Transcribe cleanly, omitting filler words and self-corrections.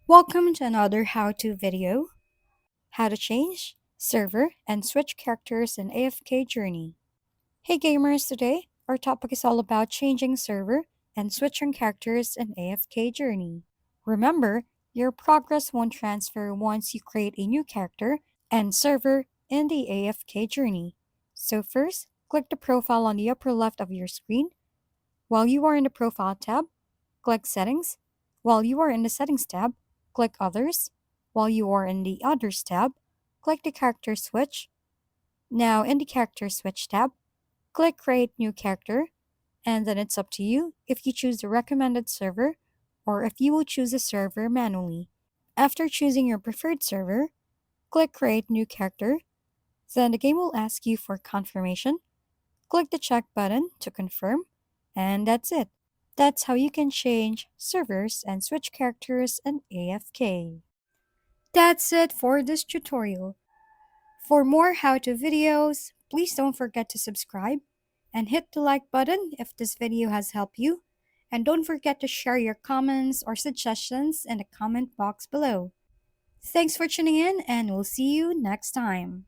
Welcome to another how-to video, how to change, server, and switch characters in AFK Journey. Hey gamers, today our topic is all about changing server and switching characters in AFK Journey. Remember, your progress won't transfer once you create a new character and server in the AFK Journey. So first, click the profile on the upper left of your screen. While you are in the Profile tab, click Settings. While you are in the Settings tab, click Others. While you are in the Others tab, click the Character Switch. Now, in the Character Switch tab, click Create New Character, and then it's up to you if you choose the recommended server or if you will choose a server manually. After choosing your preferred server, click Create New Character. Then the game will ask you for confirmation. Click the check button to confirm, and that's it. That's how you can change servers and switch characters in AFK. That's it for this tutorial. For more how-to videos, please don't forget to subscribe and hit the like button if this video has helped you. And don't forget to share your comments or suggestions in the comment box below. Thanks for tuning in, and we'll see you next time.